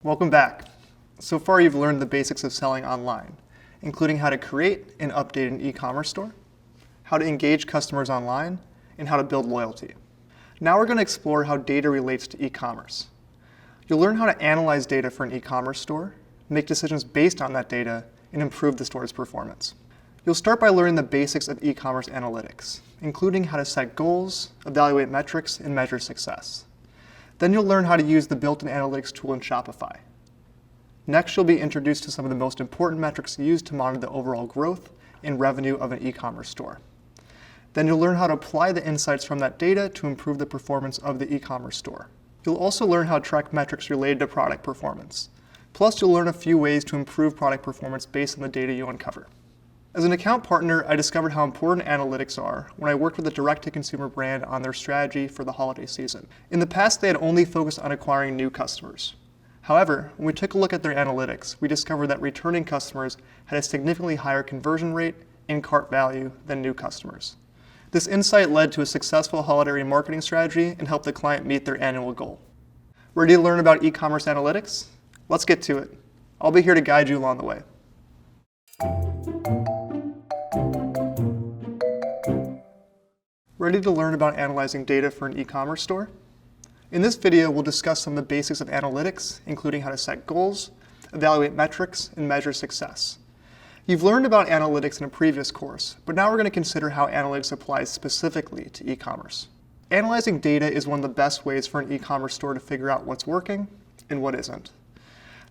Welcome back. So far you've learned the basics of selling online, including how to create and update an e-commerce store, how to engage customers online, and how to build loyalty. Now we're going to explore how data relates to e-commerce. You'll learn how to analyze data for an e-commerce store, make decisions based on that data, and improve the store's performance. You'll start by learning the basics of e-commerce analytics, including how to set goals, evaluate metrics, and measure success. Then you'll learn how to use the built-in analytics tool in Shopify. Next, you'll be introduced to some of the most important metrics used to monitor the overall growth and revenue of an e-commerce store. Then you'll learn how to apply the insights from that data to improve the performance of the e-commerce store. You'll also learn how to track metrics related to product performance. Plus, you'll learn a few ways to improve product performance based on the data you uncover. As an account partner, I discovered how important analytics are when I worked with a direct-to-consumer brand on their strategy for the holiday season. In the past, they had only focused on acquiring new customers. However, when we took a look at their analytics, we discovered that returning customers had a significantly higher conversion rate and cart value than new customers. This insight led to a successful holiday marketing strategy and helped the client meet their annual goal. Ready to learn about e-commerce analytics? Let's get to it. I'll be here to guide you along the way. Ready to learn about analyzing data for an e-commerce store? In this video, we'll discuss some of the basics of analytics, including how to set goals, evaluate metrics, and measure success. You've learned about analytics in a previous course, but now we're going to consider how analytics applies specifically to e-commerce. Analyzing data is one of the best ways for an e-commerce store to figure out what's working and what isn't.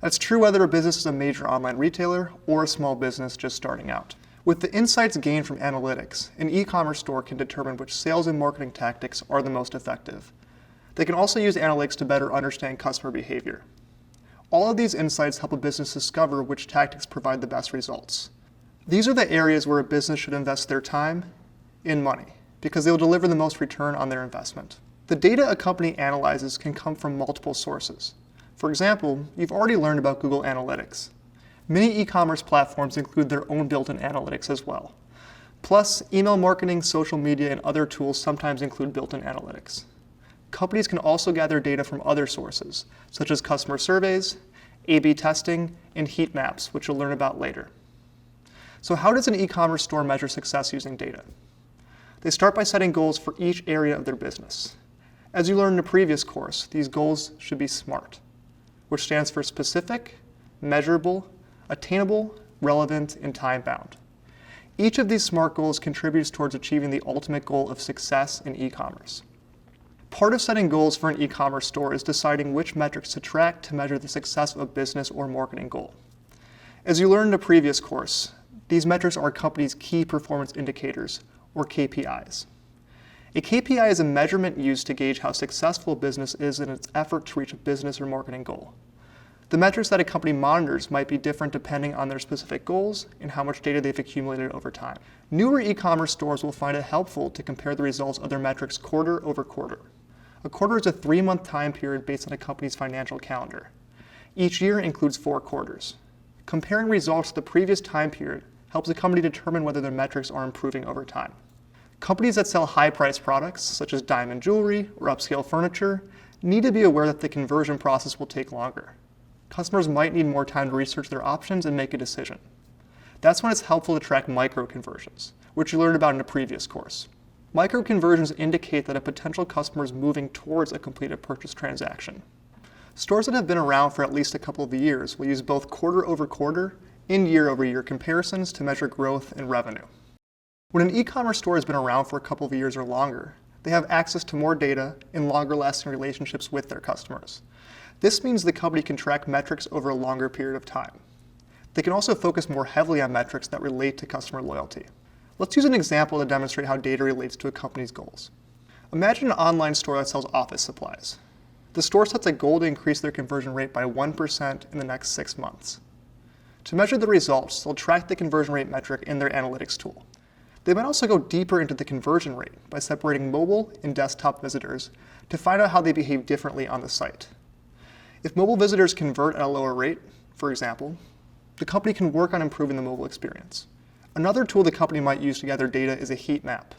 That's true whether a business is a major online retailer or a small business just starting out. With the insights gained from analytics, an e-commerce store can determine which sales and marketing tactics are the most effective. They can also use analytics to better understand customer behavior. All of these insights help a business discover which tactics provide the best results. These are the areas where a business should invest their time and money, because they will deliver the most return on their investment. The data a company analyzes can come from multiple sources. For example, you've already learned about Google Analytics. Many e-commerce platforms include their own built-in analytics as well. Plus, email marketing, social media, and other tools sometimes include built-in analytics. Companies can also gather data from other sources, such as customer surveys, A/B testing, and heat maps, which you'll learn about later. So how does an e-commerce store measure success using data? They start by setting goals for each area of their business. As you learned in a previous course, these goals should be SMART, which stands for specific, measurable, attainable, relevant, and time-bound. Each of these SMART goals contributes towards achieving the ultimate goal of success in e-commerce. Part of setting goals for an e-commerce store is deciding which metrics to track to measure the success of a business or marketing goal. As you learned in a previous course, these metrics are a company's key performance indicators, or KPIs. A KPI is a measurement used to gauge how successful a business is in its effort to reach a business or marketing goal. The metrics that a company monitors might be different depending on their specific goals and how much data they've accumulated over time. Newer e-commerce stores will find it helpful to compare the results of their metrics quarter over quarter. A quarter is a 3-month time period based on a company's financial calendar. Each year includes 4 quarters. Comparing results to the previous time period helps a company determine whether their metrics are improving over time. Companies that sell high-priced products, such as diamond jewelry or upscale furniture, need to be aware that the conversion process will take longer. Customers might need more time to research their options and make a decision. That's when it's helpful to track micro-conversions, which you learned about in a previous course. Micro-conversions indicate that a potential customer is moving towards a completed purchase transaction. Stores that have been around for at least a couple of years will use both quarter-over-quarter and year-over-year comparisons to measure growth and revenue. When an e-commerce store has been around for a couple of years or longer, they have access to more data and longer-lasting relationships with their customers. This means the company can track metrics over a longer period of time. They can also focus more heavily on metrics that relate to customer loyalty. Let's use an example to demonstrate how data relates to a company's goals. Imagine an online store that sells office supplies. The store sets a goal to increase their conversion rate by 1% in the next 6 months. To measure the results, they'll track the conversion rate metric in their analytics tool. They might also go deeper into the conversion rate by separating mobile and desktop visitors to find out how they behave differently on the site. If mobile visitors convert at a lower rate, for example, the company can work on improving the mobile experience. Another tool the company might use to gather data is a heat map.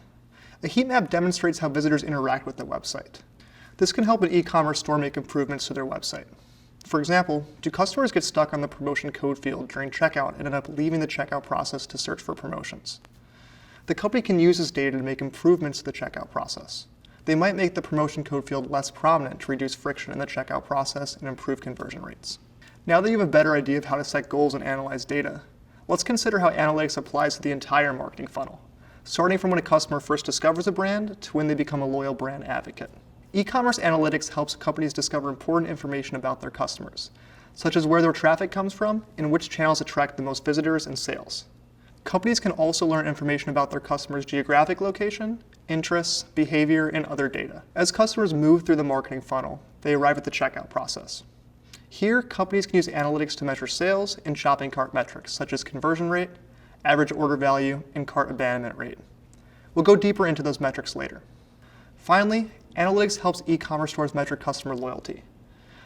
A heat map demonstrates how visitors interact with the website. This can help an e-commerce store make improvements to their website. For example, do customers get stuck on the promotion code field during checkout and end up leaving the checkout process to search for promotions? The company can use this data to make improvements to the checkout process. They might make the promotion code field less prominent to reduce friction in the checkout process and improve conversion rates. Now that you have a better idea of how to set goals and analyze data, let's consider how analytics applies to the entire marketing funnel, starting from when a customer first discovers a brand to when they become a loyal brand advocate. E-commerce analytics helps companies discover important information about their customers, such as where their traffic comes from and which channels attract the most visitors and sales. Companies can also learn information about their customers' geographic location, interests, behavior, and other data. As customers move through the marketing funnel, they arrive at the checkout process. Here, companies can use analytics to measure sales and shopping cart metrics, such as conversion rate, average order value, and cart abandonment rate. We'll go deeper into those metrics later. Finally, analytics helps e-commerce stores measure customer loyalty.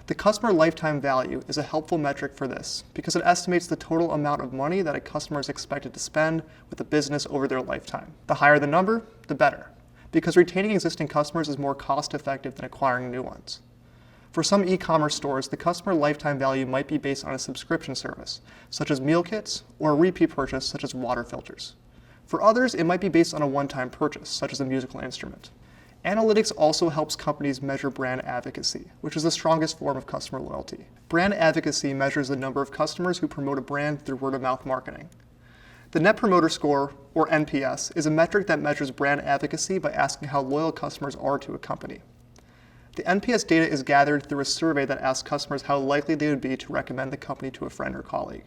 The customer lifetime value is a helpful metric for this because it estimates the total amount of money that a customer is expected to spend with a business over their lifetime. The higher the number, the better, because retaining existing customers is more cost-effective than acquiring new ones. For some e-commerce stores, the customer lifetime value might be based on a subscription service, such as meal kits, or a repeat purchase, such as water filters. For others, it might be based on a one-time purchase, such as a musical instrument. Analytics also helps companies measure brand advocacy, which is the strongest form of customer loyalty. Brand advocacy measures the number of customers who promote a brand through word-of-mouth marketing. The Net Promoter Score, or NPS, is a metric that measures brand advocacy by asking how loyal customers are to a company. The NPS data is gathered through a survey that asks customers how likely they would be to recommend the company to a friend or colleague.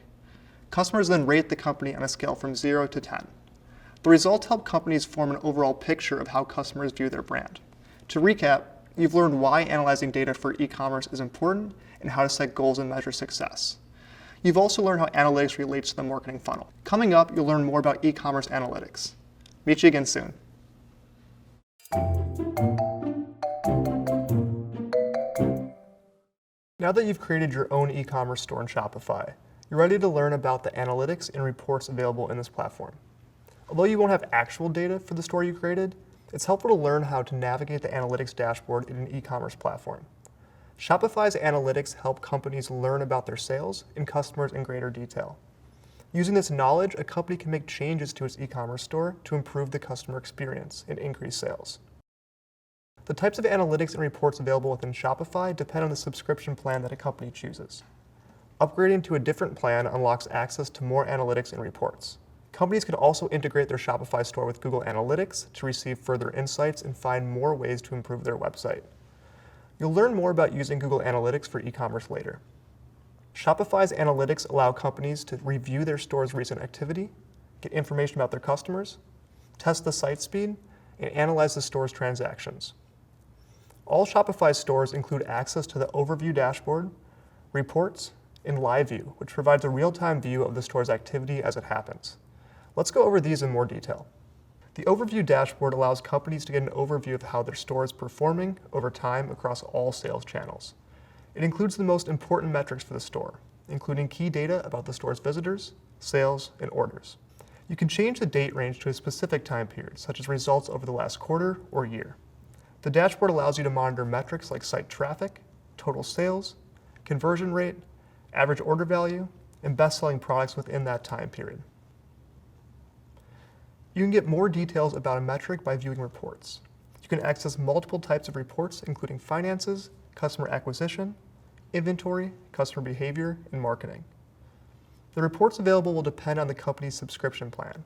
Customers then rate the company on a scale from 0 to 10. The results help companies form an overall picture of how customers view their brand. To recap, you've learned why analyzing data for e-commerce is important and how to set goals and measure success. You've also learned how analytics relates to the marketing funnel. Coming up, you'll learn more about e-commerce analytics. Meet you again soon. Now that you've created your own e-commerce store in Shopify, you're ready to learn about the analytics and reports available in this platform. Although you won't have actual data for the store you created, it's helpful to learn how to navigate the analytics dashboard in an e-commerce platform. Shopify's analytics help companies learn about their sales and customers in greater detail. Using this knowledge, a company can make changes to its e-commerce store to improve the customer experience and increase sales. The types of analytics and reports available within Shopify depend on the subscription plan that a company chooses. Upgrading to a different plan unlocks access to more analytics and reports. Companies can also integrate their Shopify store with Google Analytics to receive further insights and find more ways to improve their website. You'll learn more about using Google Analytics for e-commerce later. Shopify's analytics allow companies to review their store's recent activity, get information about their customers, test the site speed, and analyze the store's transactions. All Shopify stores include access to the Overview dashboard, Reports, and Live View, which provides a real-time view of the store's activity as it happens. Let's go over these in more detail. The Overview dashboard allows companies to get an overview of how their store is performing over time across all sales channels. It includes the most important metrics for the store, including key data about the store's visitors, sales, and orders. You can change the date range to a specific time period, such as results over the last quarter or year. The dashboard allows you to monitor metrics like site traffic, total sales, conversion rate, average order value, and best-selling products within that time period. You can get more details about a metric by viewing reports. You can access multiple types of reports, including finances, customer acquisition, inventory, customer behavior, and marketing. The reports available will depend on the company's subscription plan.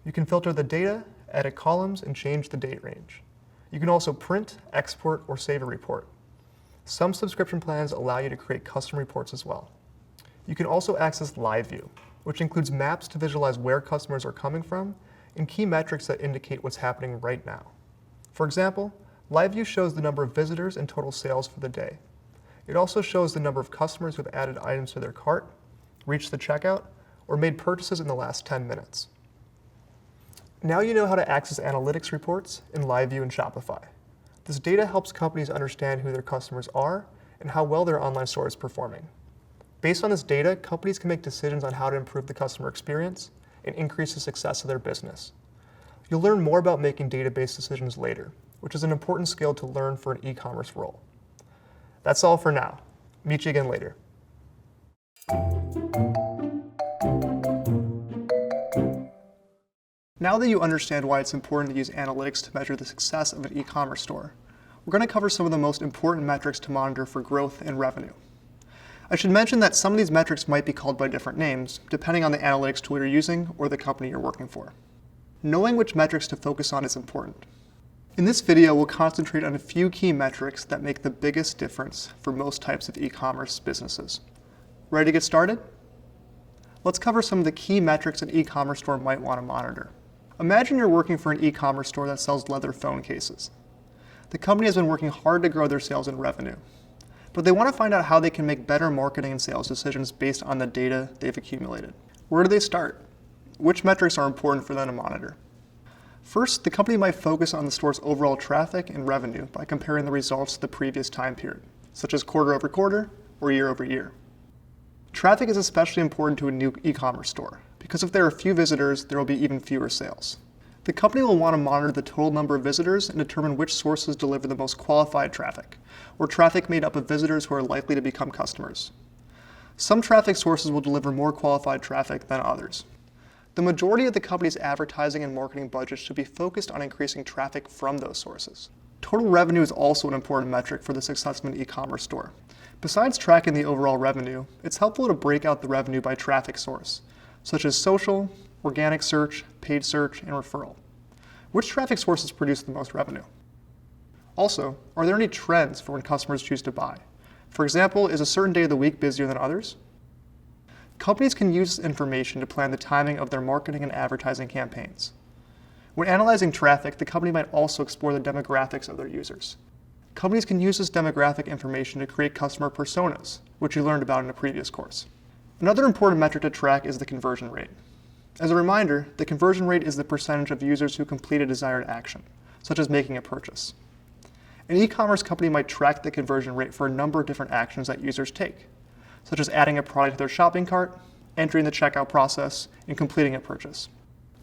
You can filter the data, edit columns, and change the date range. You can also print, export, or save a report. Some subscription plans allow you to create custom reports as well. You can also access Live View, which includes maps to visualize where customers are coming from and key metrics that indicate what's happening right now. For example, Live View shows the number of visitors and total sales for the day. It also shows the number of customers who have added items to their cart, reached the checkout, or made purchases in the last 10 minutes. Now you know how to access analytics reports in Live View and Shopify. This data helps companies understand who their customers are and how well their online store is performing. Based on this data, companies can make decisions on how to improve the customer experience and increase the success of their business. You'll learn more about making database decisions later, which is an important skill to learn for an e-commerce role. That's all for now. Meet you again later. Now that you understand why it's important to use analytics to measure the success of an e-commerce store, we're going to cover some of the most important metrics to monitor for growth and revenue. I should mention that some of these metrics might be called by different names, depending on the analytics tool you're using or the company you're working for. Knowing which metrics to focus on is important. In this video, we'll concentrate on a few key metrics that make the biggest difference for most types of e-commerce businesses. Ready to get started? Let's cover some of the key metrics an e-commerce store might want to monitor. Imagine you're working for an e-commerce store that sells leather phone cases. The company has been working hard to grow their sales and revenue, but they want to find out how they can make better marketing and sales decisions based on the data they've accumulated. Where do they start? Which metrics are important for them to monitor? First, the company might focus on the store's overall traffic and revenue by comparing the results to the previous time period, such as quarter over quarter or year over year. Traffic is especially important to a new e-commerce store, because if there are few visitors, there will be even fewer sales. The company will want to monitor the total number of visitors and determine which sources deliver the most qualified traffic, or traffic made up of visitors who are likely to become customers. Some traffic sources will deliver more qualified traffic than others. The majority of the company's advertising and marketing budget should be focused on increasing traffic from those sources. Total revenue is also an important metric for the success of an e-commerce store. Besides tracking the overall revenue, it's helpful to break out the revenue by traffic source, such as social, organic search, paid search, and referral. Which traffic sources produce the most revenue? Also, are there any trends for when customers choose to buy? For example, is a certain day of the week busier than others? Companies can use this information to plan the timing of their marketing and advertising campaigns. When analyzing traffic, the company might also explore the demographics of their users. Companies can use this demographic information to create customer personas, which you learned about in a previous course. Another important metric to track is the conversion rate. As a reminder, the conversion rate is the percentage of users who complete a desired action, such as making a purchase. An e-commerce company might track the conversion rate for a number of different actions that users take, such as adding a product to their shopping cart, entering the checkout process, and completing a purchase.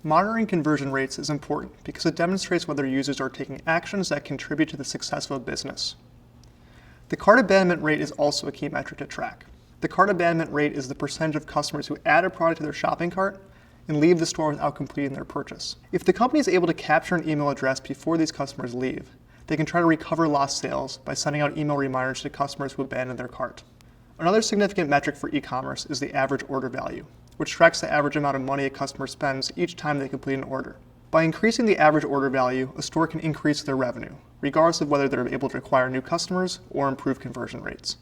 Monitoring conversion rates is important because it demonstrates whether users are taking actions that contribute to the success of a business. The cart abandonment rate is also a key metric to track. The cart abandonment rate is the percentage of customers who add a product to their shopping cart and leave the store without completing their purchase. If the company is able to capture an email address before these customers leave, they can try to recover lost sales by sending out email reminders to customers who abandoned their cart. Another significant metric for e-commerce is the average order value, which tracks the average amount of money a customer spends each time they complete an order. By increasing the average order value, a store can increase their revenue, regardless of whether they're able to acquire new customers or improve conversion rates.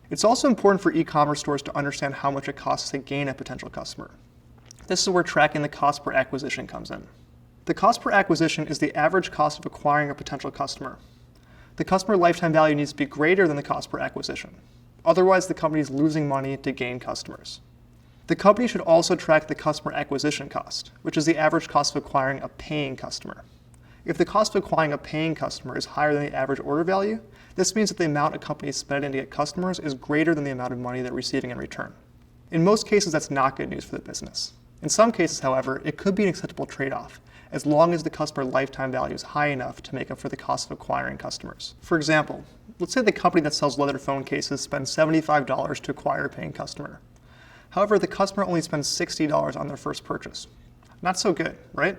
It's also important for e-commerce stores to understand how much it costs to gain a potential customer. This is where tracking the cost per acquisition comes in. The cost per acquisition is the average cost of acquiring a potential customer. The customer lifetime value needs to be greater than the cost per acquisition. Otherwise, the company is losing money to gain customers. The company should also track the customer acquisition cost, which is the average cost of acquiring a paying customer. If the cost of acquiring a paying customer is higher than the average order value, this means that the amount a company is spending to get customers is greater than the amount of money they're receiving in return. In most cases, that's not good news for the business. In some cases, however, it could be an acceptable trade-off, as long as the customer lifetime value is high enough to make up for the cost of acquiring customers. For example, let's say the company that sells leather phone cases spends $75 to acquire a paying customer. However, the customer only spends $60 on their first purchase. Not so good, right?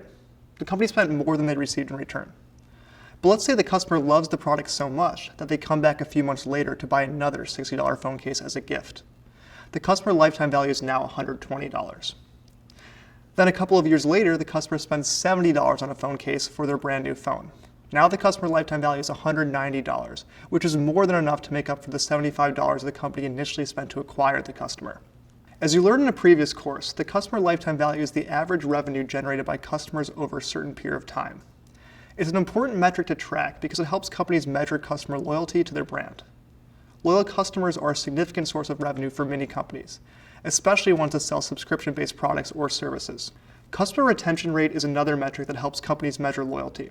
The company spent more than they received in return. But let's say the customer loves the product so much that they come back a few months later to buy another $60 phone case as a gift. The customer lifetime value is now $120. Then a couple of years later, the customer spends $70 on a phone case for their brand new phone. Now the customer lifetime value is $190, which is more than enough to make up for the $75 the company initially spent to acquire the customer. As you learned in a previous course, the customer lifetime value is the average revenue generated by customers over a certain period of time. It's an important metric to track because it helps companies measure customer loyalty to their brand. Loyal customers are a significant source of revenue for many companies, especially ones that sell subscription-based products or services. Customer retention rate is another metric that helps companies measure loyalty.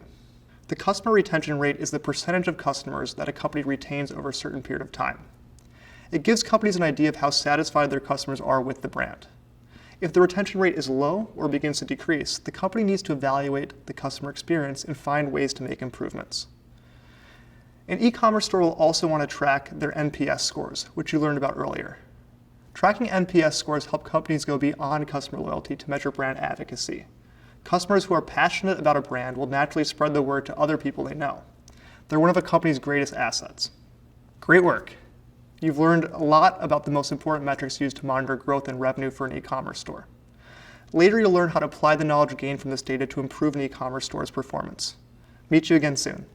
The customer retention rate is the percentage of customers that a company retains over a certain period of time. It gives companies an idea of how satisfied their customers are with the brand. If the retention rate is low or begins to decrease, the company needs to evaluate the customer experience and find ways to make improvements. An e-commerce store will also want to track their NPS scores, which you learned about earlier. Tracking NPS scores help companies go beyond customer loyalty to measure brand advocacy. Customers who are passionate about a brand will naturally spread the word to other people they know. They're one of a company's greatest assets. Great work. You've learned a lot about the most important metrics used to monitor growth and revenue for an e-commerce store. Later, you'll learn how to apply the knowledge gained from this data to improve an e-commerce store's performance. Meet you again soon.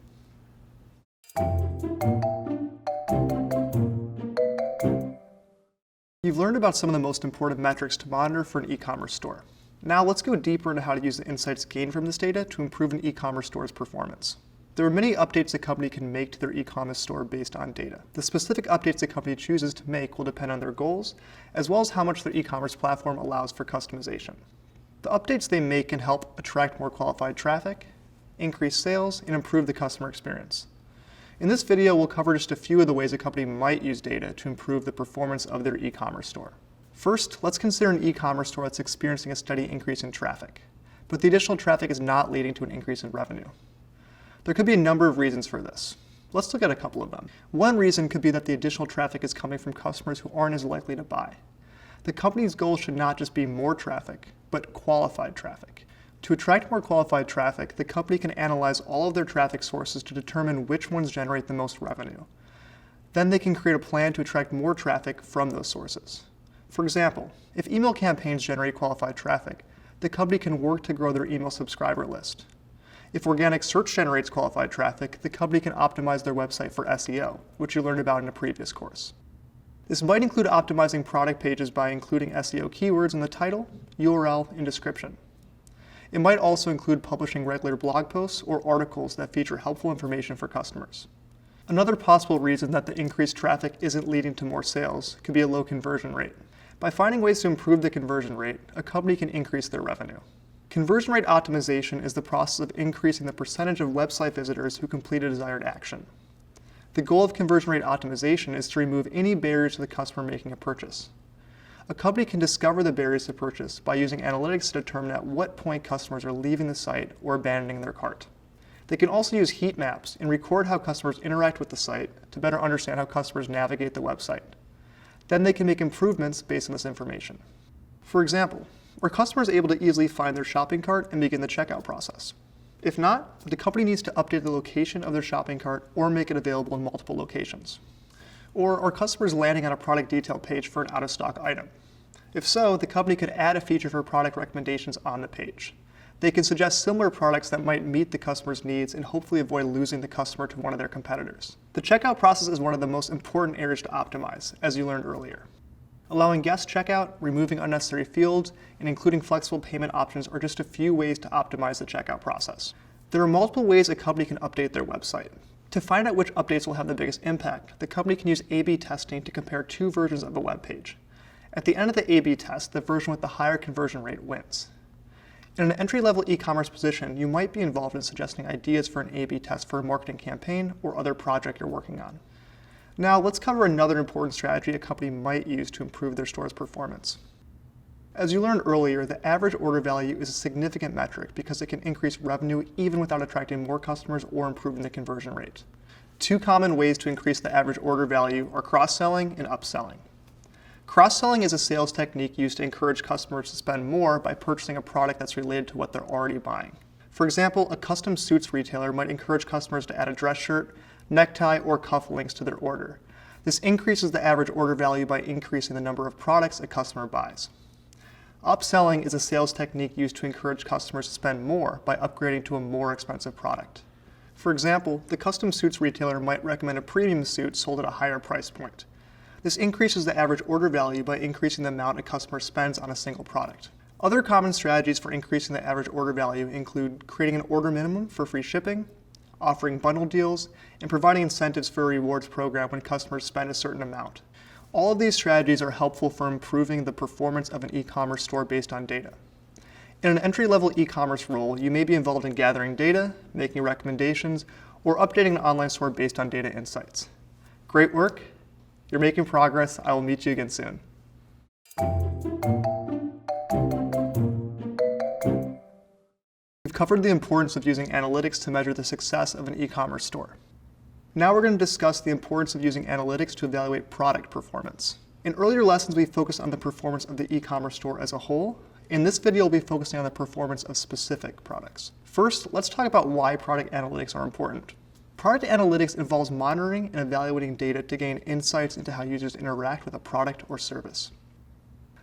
You've learned about some of the most important metrics to monitor for an e-commerce store. Now let's go deeper into how to use the insights gained from this data to improve an e-commerce store's performance. There are many updates a company can make to their e-commerce store based on data. The specific updates a company chooses to make will depend on their goals, as well as how much their e-commerce platform allows for customization. The updates they make can help attract more qualified traffic, increase sales, and improve the customer experience. In this video, we'll cover just a few of the ways a company might use data to improve the performance of their e-commerce store. First, let's consider an e-commerce store that's experiencing a steady increase in traffic, but the additional traffic is not leading to an increase in revenue. There could be a number of reasons for this. Let's look at a couple of them. One reason could be that the additional traffic is coming from customers who aren't as likely to buy. The company's goal should not just be more traffic, but qualified traffic. To attract more qualified traffic, the company can analyze all of their traffic sources to determine which ones generate the most revenue. Then they can create a plan to attract more traffic from those sources. For example, if email campaigns generate qualified traffic, the company can work to grow their email subscriber list. If organic search generates qualified traffic, the company can optimize their website for SEO, which you learned about in a previous course. This might include optimizing product pages by including SEO keywords in the title, URL, and description. It might also include publishing regular blog posts or articles that feature helpful information for customers. Another possible reason that the increased traffic isn't leading to more sales could be a low conversion rate. By finding ways to improve the conversion rate, a company can increase their revenue. Conversion rate optimization is the process of increasing the percentage of website visitors who complete a desired action. The goal of conversion rate optimization is to remove any barriers to the customer making a purchase. A company can discover the barriers to purchase by using analytics to determine at what point customers are leaving the site or abandoning their cart. They can also use heat maps and record how customers interact with the site to better understand how customers navigate the website. Then they can make improvements based on this information. For example, are customers able to easily find their shopping cart and begin the checkout process? If not, the company needs to update the location of their shopping cart or make it available in multiple locations. Or are customers landing on a product detail page for an out-of-stock item? If so, the company could add a feature for product recommendations on the page. They can suggest similar products that might meet the customer's needs and hopefully avoid losing the customer to one of their competitors. The checkout process is one of the most important areas to optimize, as you learned earlier. Allowing guest checkout, removing unnecessary fields, and including flexible payment options are just a few ways to optimize the checkout process. There are multiple ways a company can update their website. To find out which updates will have the biggest impact, the company can use A/B testing to compare two versions of a web page. At the end of the A/B test, the version with the higher conversion rate wins. In an entry-level e-commerce position, you might be involved in suggesting ideas for an A/B test for a marketing campaign or other project you're working on. Now, let's cover another important strategy a company might use to improve their store's performance. As you learned earlier, the average order value is a significant metric because it can increase revenue even without attracting more customers or improving the conversion rate. Two common ways to increase the average order value are cross-selling and upselling. Cross-selling is a sales technique used to encourage customers to spend more by purchasing a product that's related to what they're already buying. For example, a custom suits retailer might encourage customers to add a dress shirt, necktie, or cufflinks to their order. This increases the average order value by increasing the number of products a customer buys. Upselling is a sales technique used to encourage customers to spend more by upgrading to a more expensive product. For example, the custom suits retailer might recommend a premium suit sold at a higher price point. This increases the average order value by increasing the amount a customer spends on a single product. Other common strategies for increasing the average order value include creating an order minimum for free shipping, offering bundle deals, and providing incentives for a rewards program when customers spend a certain amount. All of these strategies are helpful for improving the performance of an e-commerce store based on data. In an entry-level e-commerce role, you may be involved in gathering data, making recommendations, or updating an online store based on data insights. Great work. You're making progress. I will meet you again soon. covered the importance of using analytics to measure the success of an e-commerce store. Now we're going to discuss the importance of using analytics to evaluate product performance. In earlier lessons, we focused on the performance of the e-commerce store as a whole. In this video, we'll be focusing on the performance of specific products. First, let's talk about why product analytics are important. Product analytics involves monitoring and evaluating data to gain insights into how users interact with a product or service.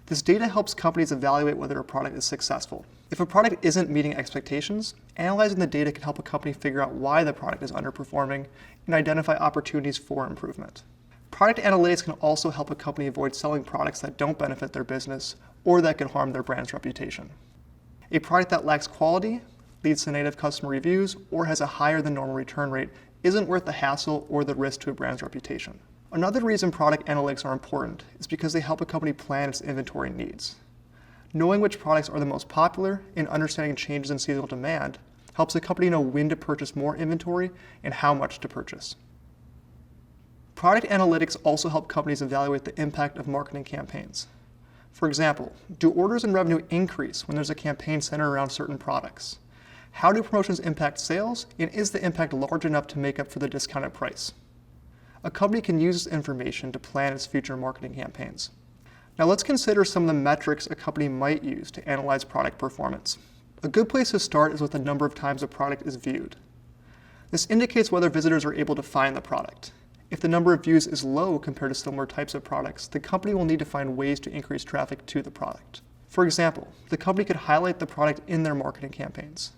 This data helps companies evaluate whether a product is successful. If a product isn't meeting expectations, analyzing the data can help a company figure out why the product is underperforming and identify opportunities for improvement. Product analytics can also help a company avoid selling products that don't benefit their business or that could harm their brand's reputation. A product that lacks quality, leads to negative customer reviews, or has a higher than normal return rate isn't worth the hassle or the risk to a brand's reputation. Another reason product analytics are important is because they help a company plan its inventory needs. Knowing which products are the most popular and understanding changes in seasonal demand helps a company know when to purchase more inventory and how much to purchase. Product analytics also help companies evaluate the impact of marketing campaigns. For example, do orders and revenue increase when there's a campaign centered around certain products? How do promotions impact sales, and is the impact large enough to make up for the discounted price? A company can use this information to plan its future marketing campaigns. Now let's consider some of the metrics a company might use to analyze product performance. A good place to start is with the number of times a product is viewed. This indicates whether visitors are able to find the product. If the number of views is low compared to similar types of products, the company will need to find ways to increase traffic to the product. For example, the company could highlight the product in their marketing campaigns.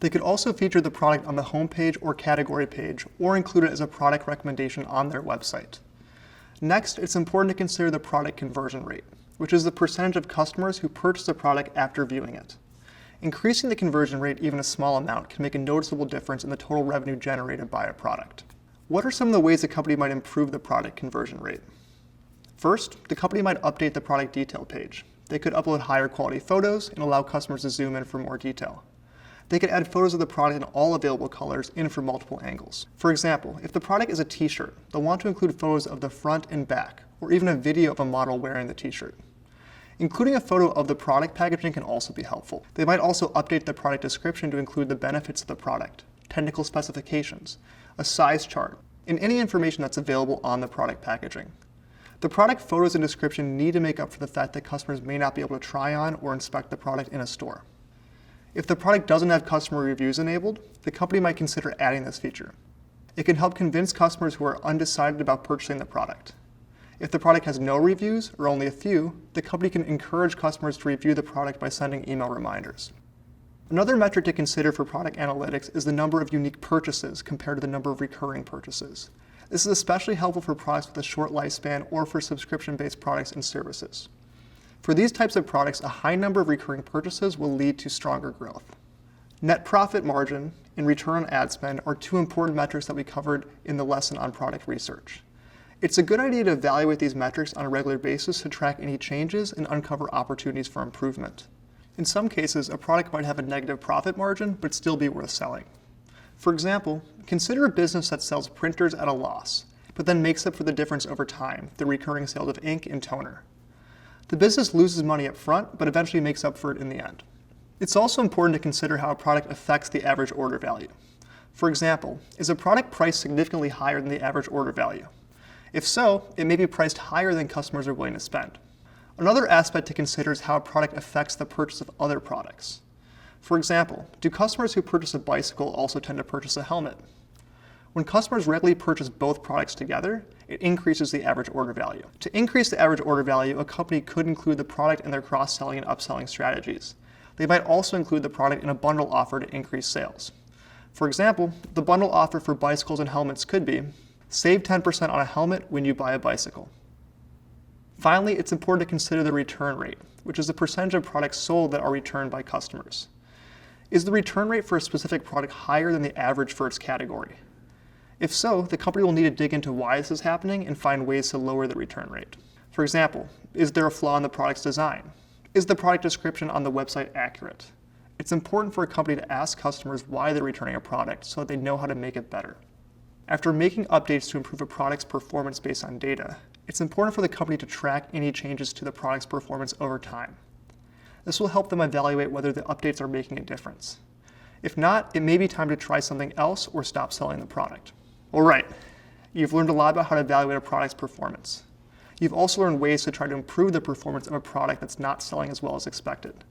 They could also feature the product on the homepage or category page, or include it as a product recommendation on their website. Next, it's important to consider the product conversion rate, which is the percentage of customers who purchase a product after viewing it. Increasing the conversion rate even a small amount can make a noticeable difference in the total revenue generated by a product. What are some of the ways a company might improve the product conversion rate? First, the company might update the product detail page. They could upload higher quality photos and allow customers to zoom in for more detail. They could add photos of the product in all available colors and from multiple angles. For example, if the product is a t-shirt, they'll want to include photos of the front and back, or even a video of a model wearing the t-shirt. Including a photo of the product packaging can also be helpful. They might also update the product description to include the benefits of the product, technical specifications, a size chart, and any information that's available on the product packaging. The product photos and description need to make up for the fact that customers may not be able to try on or inspect the product in a store. If the product doesn't have customer reviews enabled, the company might consider adding this feature. It can help convince customers who are undecided about purchasing the product. If the product has no reviews, or only a few, the company can encourage customers to review the product by sending email reminders. Another metric to consider for product analytics is the number of unique purchases compared to the number of recurring purchases. This is especially helpful for products with a short lifespan or for subscription-based products and services. For these types of products, a high number of recurring purchases will lead to stronger growth. Net profit margin and return on ad spend are two important metrics that we covered in the lesson on product research. It's a good idea to evaluate these metrics on a regular basis to track any changes and uncover opportunities for improvement. In some cases, a product might have a negative profit margin but still be worth selling. For example, consider a business that sells printers at a loss, but then makes up for the difference over time through recurring sales of ink and toner. The business loses money up front, but eventually makes up for it in the end. It's also important to consider how a product affects the average order value. For example, is a product priced significantly higher than the average order value? If so, it may be priced higher than customers are willing to spend. Another aspect to consider is how a product affects the purchase of other products. For example, do customers who purchase a bicycle also tend to purchase a helmet? When customers regularly purchase both products together, it increases the average order value. To increase the average order value, a company could include the product in their cross-selling and upselling strategies. They might also include the product in a bundle offer to increase sales. For example, the bundle offer for bicycles and helmets could be, save 10% on a helmet when you buy a bicycle. Finally, it's important to consider the return rate, which is the percentage of products sold that are returned by customers. Is the return rate for a specific product higher than the average for its category? If so, the company will need to dig into why this is happening and find ways to lower the return rate. For example, is there a flaw in the product's design? Is the product description on the website accurate? It's important for a company to ask customers why they're returning a product so that they know how to make it better. After making updates to improve a product's performance based on data, it's important for the company to track any changes to the product's performance over time. This will help them evaluate whether the updates are making a difference. If not, it may be time to try something else or stop selling the product. All right, you've learned a lot about how to evaluate a product's performance. You've also learned ways to try to improve the performance of a product that's not selling as well as expected.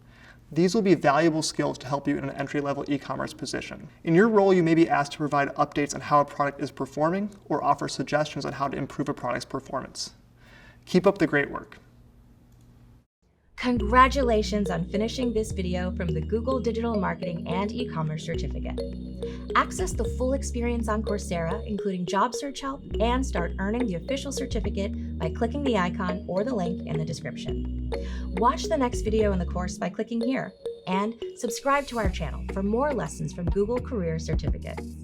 These will be valuable skills to help you in an entry-level e-commerce position. In your role, you may be asked to provide updates on how a product is performing or offer suggestions on how to improve a product's performance. Keep up the great work. Congratulations on finishing this video from the Google Digital Marketing and E-commerce Certificate. Access the full experience on Coursera, including job search help, and start earning the official certificate by clicking the icon or the link in the description. Watch the next video in the course by clicking here, and subscribe to our channel for more lessons from Google Career Certificates.